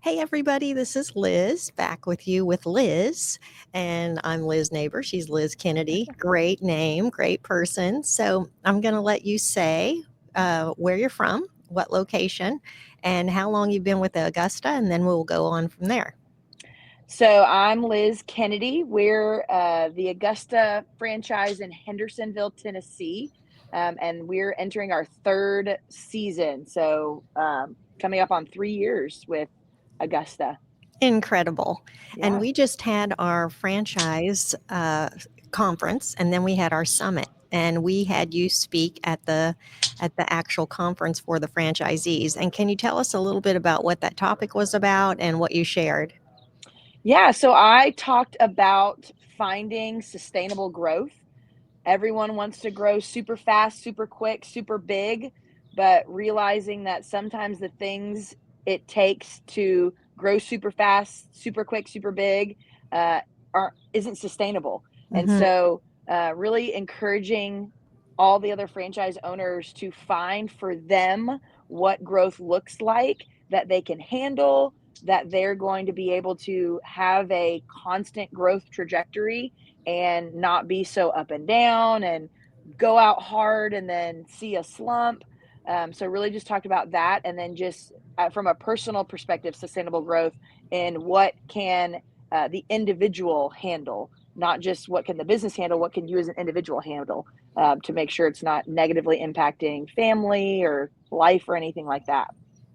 Hey, everybody, this is Liz back with you with Liz. And I'm Liz Neighbor. She's Liz Kennedy. Great name, great person. So I'm going to let you say where you're from, what location, and how long you've been with Augusta, and then we'll go on from there. So I'm Liz Kennedy. We're the Augusta franchise in Hendersonville, Tennessee, and we're entering our third season. So coming up on 3 years with Augusta. Incredible. And Yeah. we just had our franchise conference, and then we had our summit. And we had you speak at the actual conference for the franchisees. And can you tell us a little bit about what that topic was about and what you shared? Yeah. So I talked about finding sustainable growth. Everyone wants to grow super fast, super quick, super big, but realizing that sometimes the things it takes to grow super fast, super quick, super big uh, isn't sustainable. And Hmm. so, really encouraging all the other franchise owners to find for them what growth looks like that they can handle, that they're going to be able to have a constant growth trajectory and not be so up and down and go out hard and then see a slump. So really just talked about that, and then just from a personal perspective, sustainable growth and what can the individual handle, not just what can the business handle, what can you as an individual handle, to make sure it's not negatively impacting family or life or anything like that.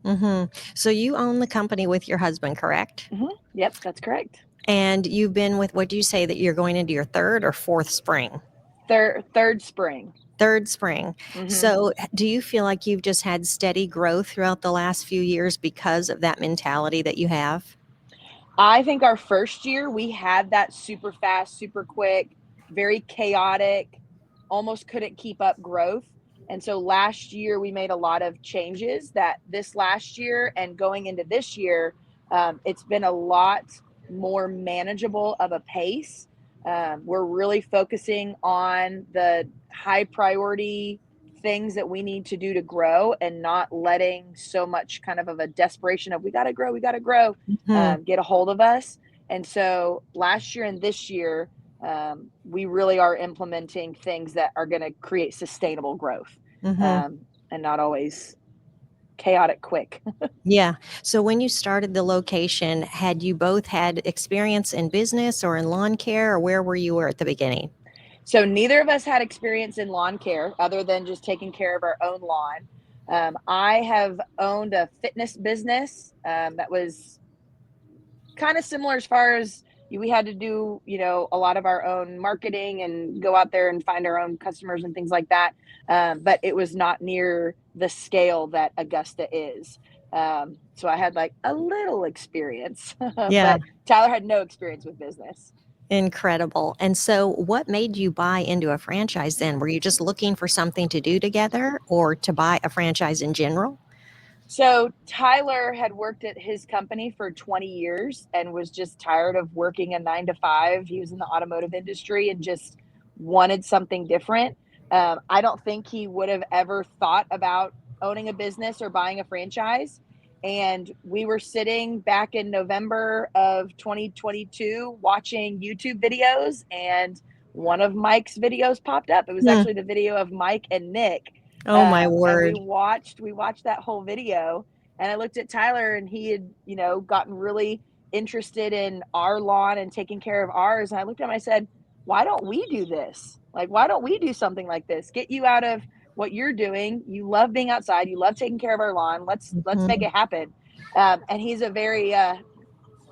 Hmm. So you own the company with your husband, correct? Yep, that's correct. And you've been with, what do you say, that you're going into your third or fourth spring? Third spring. Third spring. hmm So, do you feel like you've just had steady growth throughout the last few years because of that mentality that you have? I think our first year we had that super fast, super quick, very chaotic, almost couldn't keep up growth. And so last year we made a lot of changes that this last year and going into this year, it's been a lot more manageable of a pace. We're really focusing on the high priority things that we need to do to grow and not letting so much kind of a desperation of we got to grow Hmm. get a hold of us. And so last year and this year, we really are implementing things that are going to create sustainable growth, Hmm. and not always chaotic quick. Yeah. So, when you started the location, had you both had experience in business or in lawn care, or where were you at the beginning? So neither of us had experience in lawn care other than just taking care of our own lawn. I have owned a fitness business that was kind of similar as far as we had to do, a lot of our own marketing and go out there and find our own customers and things like that. But it was not near the scale that Augusta is. So I had like a little experience, Yeah. but Tyler had no experience with business. Incredible. And so, what made you buy into a franchise then? Were you just looking for something to do together or to buy a franchise in general? So Tyler had worked at his company for 20 years and was just tired of working a 9 to 5. He was in the automotive industry and just wanted something different. I don't think he would have ever thought about owning a business or buying a franchise. And we were sitting back in November of 2022 watching YouTube videos, and one of Mike's videos popped up. It was Hmm. actually the video of Mike and Nick, Oh, my and we word. watched that whole video. And I looked at Tyler, and he had gotten really interested in our lawn and taking care of ours. And I looked at him, I said, why don't we do this? Like, why don't we do something like this, get you out of what you're doing? You love being outside, you love taking care of our lawn. Let's make Mhm. it happen. And he's a very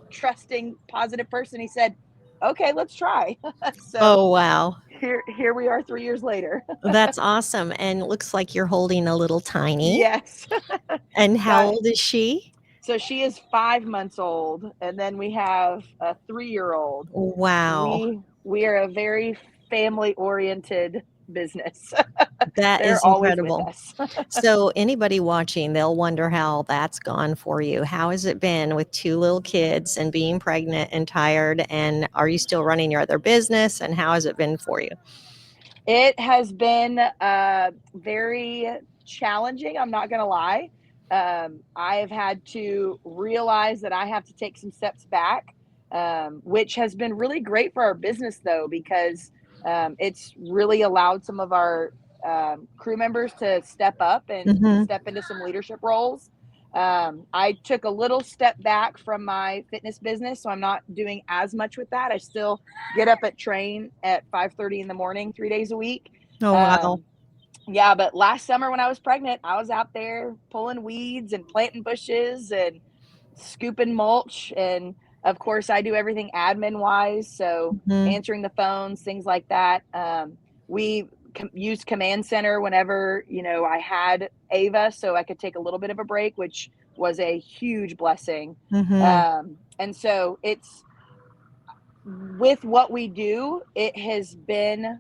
trusting, positive person. He said, okay, let's try. So Oh, wow. here we are 3 years later. That's awesome, and it looks like you're holding a little tiny. Yes. And how Got old is she? So she is 5 months old, and then we have a 3 year old. Wow, We are a very family oriented business. that They're is always with incredible. us. So, anybody watching, they'll wonder how that's gone for you. How has it been with 2 little kids and being pregnant and tired, and are you still running your other business, and how has it been for you? It has been very challenging. I'm not going to lie. I have had to realize that I have to take some steps back, which has been really great for our business though, because it's really allowed some of our crew members to step up and Hmm. step into some leadership roles. I took a little step back from my fitness business, so I'm not doing as much with that. I still get up at train at 5:30 in the morning, 3 days a week. Oh, wow. Um, yeah, but last summer when I was pregnant, I was out there pulling weeds and planting bushes and scooping mulch. And of course, I do everything admin wise. So Hmm. answering the phones, things like that. We used Command Center whenever, I had Ava, so I could take a little bit of a break, which was a huge blessing. Hmm. And so it's with what we do, it has been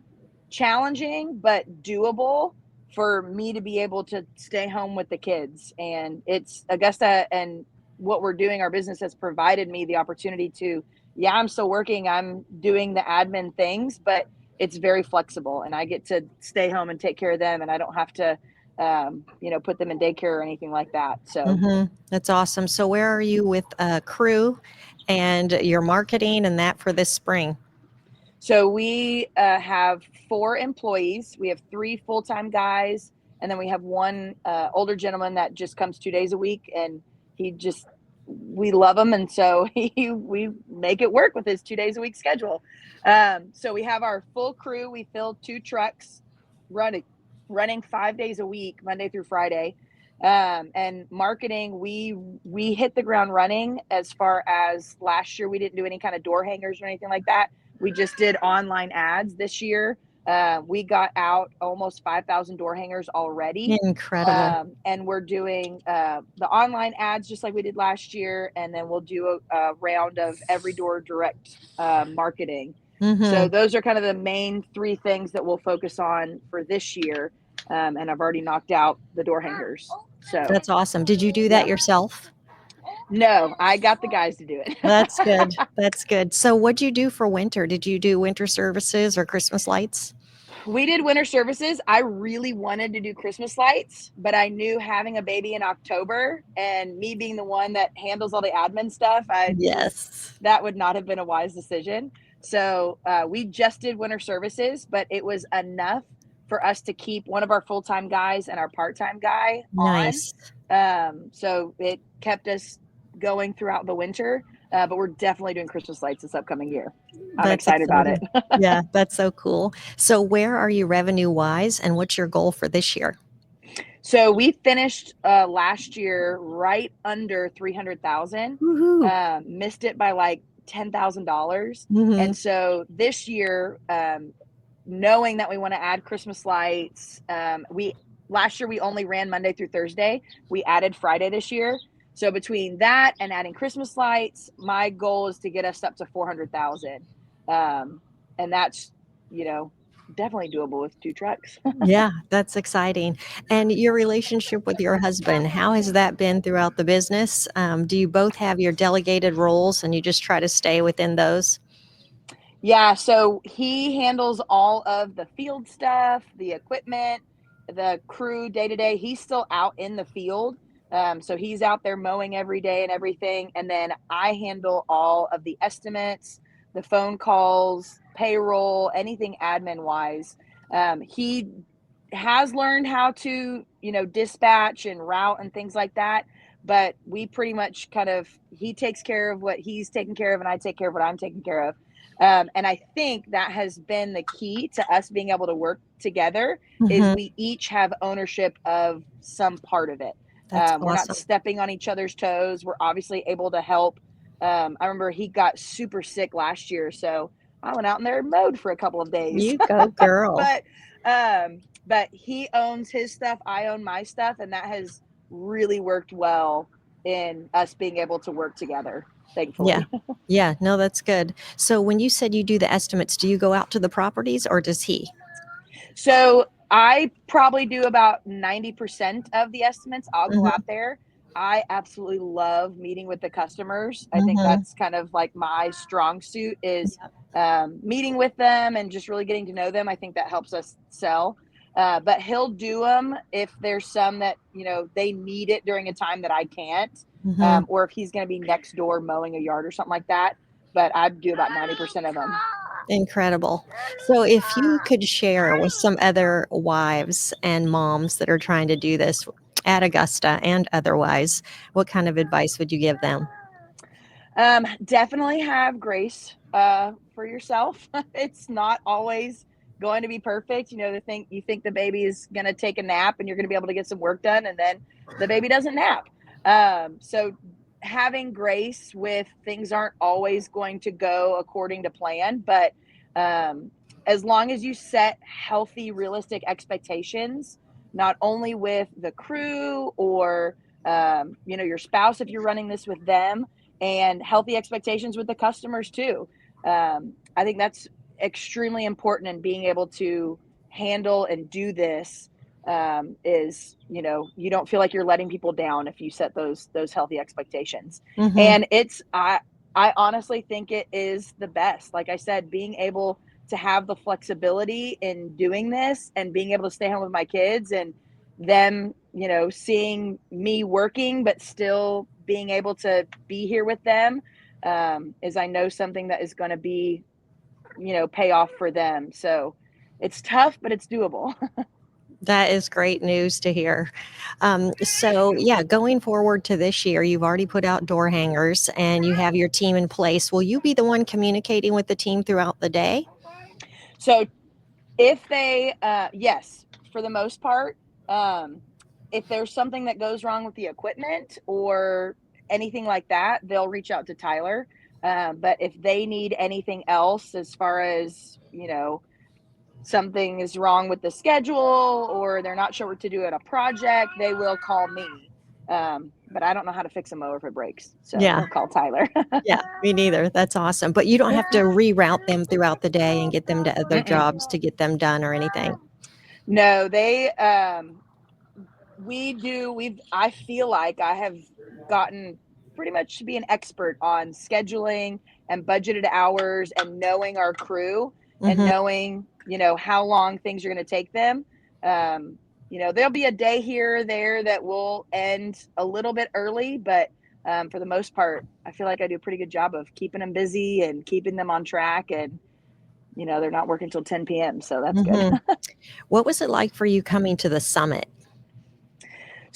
challenging but doable for me to be able to stay home with the kids. And it's Augusta and what we're doing, our business has provided me the opportunity to, yeah, I'm still working, I'm doing the admin things, but it's very flexible and I get to stay home and take care of them and I don't have to put them in daycare or anything like that. So Hmm. That's awesome. So where are you with crew and your marketing and that for this spring? So we have 4 employees. We have 3 full-time guys, and then we have one older gentleman that just comes 2 days a week, and he just we love him, and so we make it work with his 2 days a week schedule. So we have our full crew. We fill 2 trucks, running 5 days a week, Monday through Friday. And marketing, we hit the ground running. As far as last year, we didn't do any kind of door hangers or anything like that. We just did online ads this year. We got out almost 5,000 door hangers already. Incredible. And we're doing the online ads just like we did last year. And then we'll do a round of every door direct marketing. So Hmm. those are kind of the main 3 things that we'll focus on for this year. And I've already knocked out the door hangers. So, That's awesome. Did you do that yeah. yourself? No, I got the guys to do it. That's good. That's good. So what'd you do for winter? Did you do winter services or Christmas lights? We did winter services. I really wanted to do Christmas lights, but I knew having a baby in October and me being the one that handles all the admin stuff, Yes. that would not have been a wise decision. So we just did winter services, but it was enough for us to keep one of our full-time guys and our part-time guy on. Nice. So it kept us going throughout the winter, but we're definitely doing Christmas lights this upcoming year. I'm That's excited about it. exciting. Yeah, that's so cool. So where are you revenue wise and what's your goal for this year? So we finished last year right under 300,000. Woohoo. Missed it by like $10,000. Hmm. And so this year, knowing that we want to add Christmas lights, we last year we only ran Monday through Thursday. We added Friday this year. So between that and adding Christmas lights, my goal is to get us up to 400,000. And that's, you know, definitely doable with 2 trucks. Yeah, that's exciting. And your relationship with your husband, how has that been throughout the business? Do you both have your delegated roles and you just try to stay within those? Yeah, so he handles all of the field stuff, the equipment, the crew day to day. He's still out in the field. So he's out there mowing every day and everything. And then I handle all of the estimates, the phone calls, payroll, anything admin wise. He has learned how to, dispatch and route and things like that. But we pretty much he takes care of what he's taking care of, and I take care of what I'm taking care of. And I think that has been the key to us being able to work together is Hmm. we each have ownership of some part of it. That's We're not awesome. stepping on each other's toes. We're obviously able to help. I remember he got super sick last year, so I went out in there and mowed for a couple of days. You go, girl. but but he owns his stuff, I own my stuff, and that has really worked well in us being able to work together, Yeah. thankfully. Yeah. No, that's good. So when you said you do the estimates, do you go out to the properties or does he? So I probably do about 90% of the estimates. I'll go Hmm. out there. I absolutely love meeting with the customers. I think Hmm. that's kind of like my strong suit is Yeah. meeting with them and just really getting to know them. I think that helps us sell. But he'll do them if there's some that, they need it during a time that I can't, Hmm. or if he's going to be next door mowing a yard or something like that. But I do about 90% of them. Incredible. So, if you could share with some other wives and moms that are trying to do this at Augusta and otherwise, what kind of advice would you give them? Definitely have grace for yourself. It's not always going to be perfect. You think the baby is going to take a nap and you're going to be able to get some work done, and then the baby doesn't nap. So having grace with things aren't always going to go according to plan, but um, as long as you set healthy, realistic expectations, not only with the crew or your spouse if you're running this with them, and healthy expectations with the customers too. I think that's extremely important in being able to handle and do this. Is you don't feel like you're letting people down if you set those healthy expectations. Hmm. And I honestly think it is the best. Like I said, being able to have the flexibility in doing this and being able to stay home with my kids and them, seeing me working, but still being able to be here with them, is I know something that is going to be, pay off for them. So it's tough, but it's doable. That is great news to hear. So, yeah, going forward to this year, you've already put out door hangers and you have your team in place. Will you be the one communicating with the team throughout the day? So if they, yes, for the most part, um, if there's something that goes wrong with the equipment or anything like that, they'll reach out to Tyler. But if they need anything else, as far as, something is wrong with the schedule or they're not sure what to do at a project, they will call me. But I don't know how to fix a mower if it breaks. So Yeah. they'll call Tyler. Yeah, me neither. That's awesome. But you don't have to reroute them throughout the day and get them to other Mm-mm. jobs to get them done or anything. No, I feel like I have gotten pretty much to be an expert on scheduling and budgeted hours and knowing our crew and Hmm. knowing, how long things are going to take them. There'll be a day here or there that will end a little bit early, but for the most part, I feel like I do a pretty good job of keeping them busy and keeping them on track. And, they're not working till 10 p.m. So that's good. Hmm. What was it like for you coming to the summit?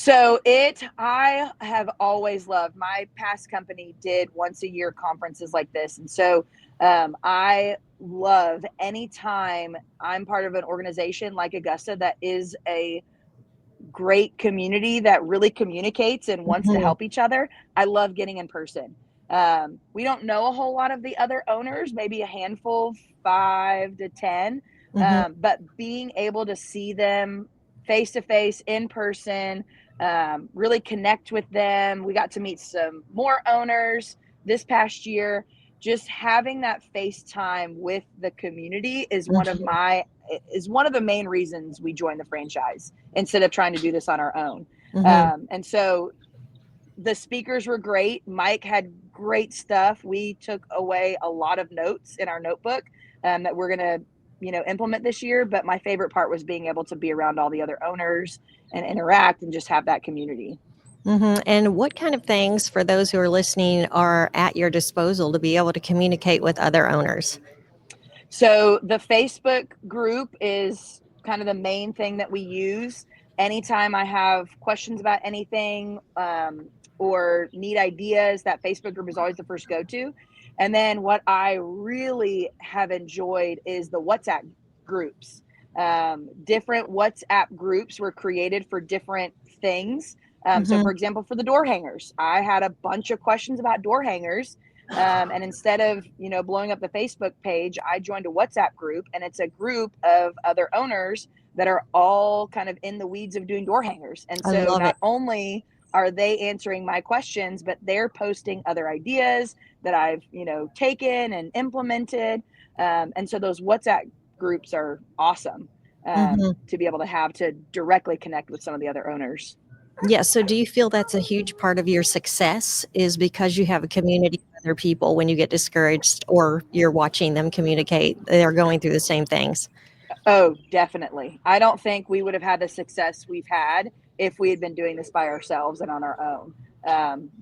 I have always loved, my past company did once a year conferences like this. And so I love anytime I'm part of an organization like Augusta that is a great community that really communicates and wants to Hmm. help each other. I love getting in person. We don't know a whole lot of the other owners, maybe a handful, 5 to 10, Hmm. but being able to see them face to face in person, really connect with them. We got to meet some more owners this past year. Just having that FaceTime with the community Hmm. is one of the main reasons we joined the franchise instead of trying to do this on our own. Hmm. And so the speakers were great. Mike had great stuff. We took away a lot of notes in our notebook that we're going to, implement this year. But my favorite part was being able to be around all the other owners and interact and just have that community. Hmm. And what kind of things for those who are listening are at your disposal to be able to communicate with other owners? So the Facebook group is kind of the main thing that we use. Anytime I have questions about anything, or need ideas, that Facebook group is always the first go to. And then what I really have enjoyed is the WhatsApp groups. Different WhatsApp groups were created for different things. So, Hmm. for example, for the door hangers, I had a bunch of questions about door hangers, and instead of, blowing up the Facebook page, I joined a WhatsApp group, and it's a group of other owners that are all kind of in the weeds of doing door hangers. And I so love it. not only are they answering my questions, but they're posting other ideas that I've, taken and implemented. And so those WhatsApp groups are awesome, Hmm. to be able to have to directly connect with some of the other owners. Yeah. So, do you feel that's a huge part of your success is because you have a community of other people when you get discouraged or you're watching them communicate, they're going through the same things? Oh, definitely. I don't think we would have had the success we've had if we had been doing this by ourselves and on our own.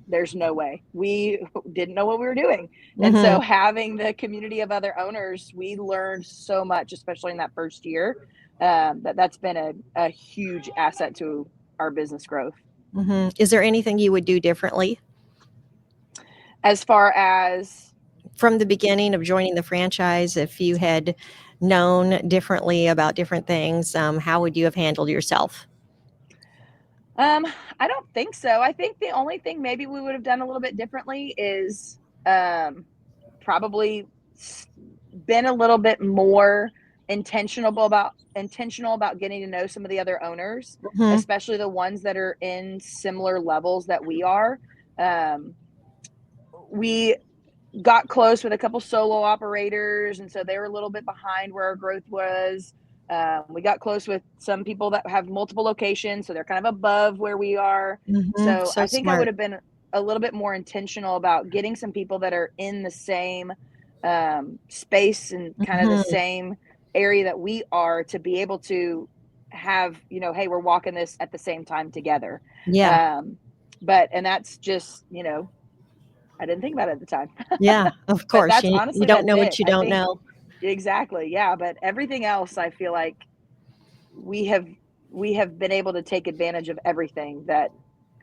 There's no way. We didn't know what we were doing. And Hmm. so having the community of other owners, we learned so much, especially in that first year, that's been a huge asset to our business growth. Hmm. Is there anything you would do differently As far as from the beginning of joining the franchise? If you had known differently about different things, how would you have handled yourself? Um, I don't think so. I think the only thing maybe we would have done a little bit differently is um, probably been a little bit more intentional about getting to know some of the other owners, Hmm. especially the ones that are in similar levels that we are. Um, we got close with a couple solo operators, and so they were a little bit behind where our growth was. We got close with some people that have multiple locations, so they're kind of above where we are. Hmm. So So I think I would smart. have been a little bit more intentional about getting some people that are in the same space and kind of the Hmm. same area that we are to be able to have, hey, we're walking this at the same time together. Yeah. Um, and that's just, I didn't think about it at the time. Yeah. Of But course. that's You honestly, don't that's know what it. you I don't think know. exactly. Yeah, but everything else I feel like we have we have been able to take advantage of everything that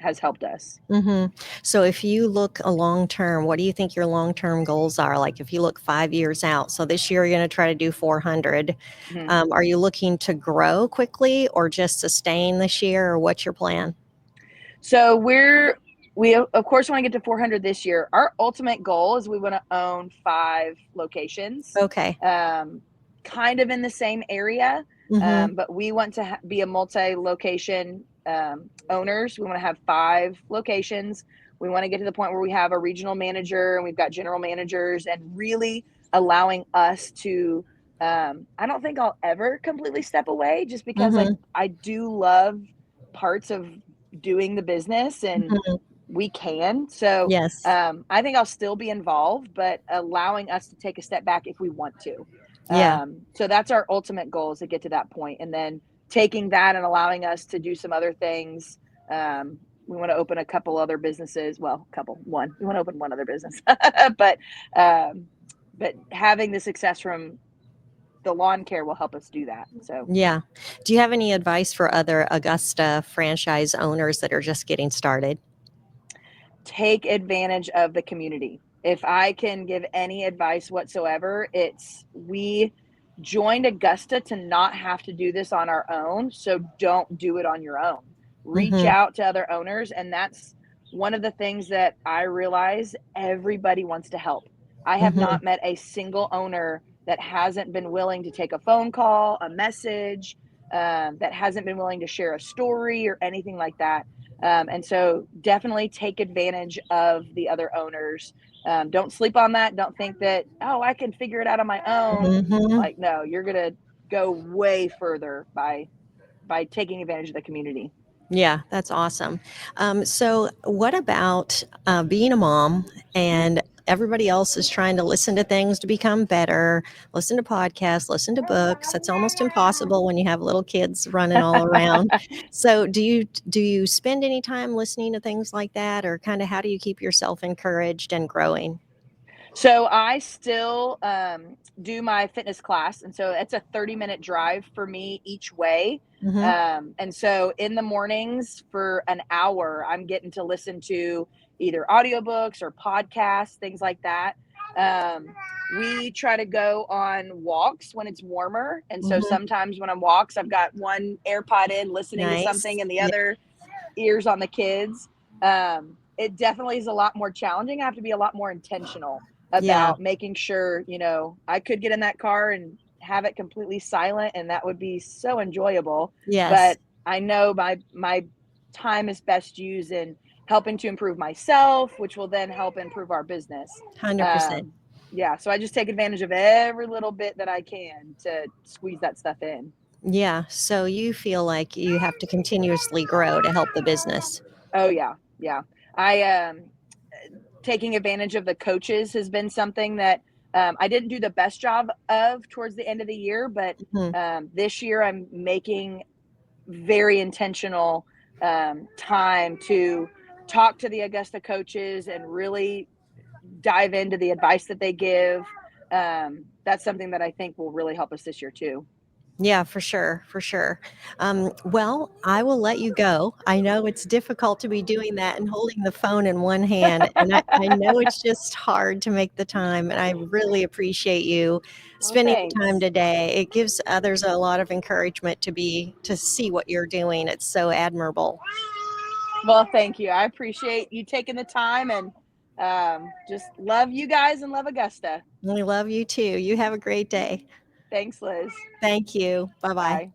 has helped us. Hmm. So if you look a long term, what do you think your long term goals are? Like if you look 5 years out, so this year you're going to try to do 400. Mhm. Are you looking to grow quickly or just sustain this year, or what's your plan? So we of course want to get to 400 this year. Our ultimate goal is we want to own 5 locations, Okay. um, kind of in the same area, Hmm. but we want to be a multi-location owners. We want to have 5 locations. We want to get to the point where we have a regional manager and we've got general managers, and really allowing us to. I don't think I'll ever completely step away, just because Hmm. I do love parts of doing the business, and Hmm. we can. So Yes. I think I'll still be involved, but allowing us to take a step back if we want to. Yeah. So that's our ultimate goal, is to get to that point, and then taking that and allowing us to do some other things. We want to open a couple other businesses. Well, one. We want to open one other business, but um, having the success from the lawn care will help us do that. So Yeah. Do you have any advice for other Augusta franchise owners that are just getting started? take advantage of the community. If I can give any advice whatsoever, it's we joined Augusta to not have to do this on our own. So don't do it on your own. Reach Hmm. out to other owners. And that's one of the things that I realize everybody wants to help. I have Hmm. not met a single owner that hasn't been willing to take a phone call, a message, that hasn't been willing to share a story or anything like that. And so definitely take advantage of the other owners. Don't sleep on that. Don't think that, oh, I can figure it out on my own. Hmm. Like, no, you're going to go way further by taking advantage of the community. Yeah, that's awesome. So, what about being a mom Mhm. and everybody else is trying to listen to things to become better, listen to podcasts, listen to books? It's almost impossible when you have little kids running all around. So, do you spend any time listening to things like that, or kind of how do you keep yourself encouraged and growing? So I still do my fitness class, and so it's a 30-minute drive for me each way. Hmm. And so in the mornings for an hour, I'm getting to listen to either audiobooks or podcasts, things like that. Um, we try to go on walks when it's warmer, and so Hmm. sometimes when I'm walks, I've got one AirPod in listening to something, Nice. and the Yeah. other ears on the kids. It definitely is a lot more challenging. I have to be a lot more intentional Yeah. about making sure, I could get in that car and have it completely silent, and that would be so enjoyable. Yes. But I know my time is best used in helping to improve myself, which will then help improve our business. 100%. Um, yeah, so I just take advantage of every little bit that I can to squeeze that stuff in. Yeah. So you feel like you have to continuously grow to help the business. Oh yeah, yeah. I taking advantage of the coaches has been something that I didn't do the best job of towards the end of the year, but Mhm. this year I'm making very intentional time to talk to the Augusta coaches and really dive into the advice that they give. That's something that I think will really help us this year too. Yeah, for sure, for sure. Well, I will let you go. I know it's difficult to be doing that and holding the phone in one hand, and I know it's just hard to make the time, and I really appreciate you Well, spending the time thanks. today. It gives others a lot of encouragement to see what you're doing. It's so admirable. Well, thank you. I appreciate you taking the time, and just love you guys and love Augusta. We love you too. You have a great day. Thanks, Liz. Thank you. Bye bye. Bye.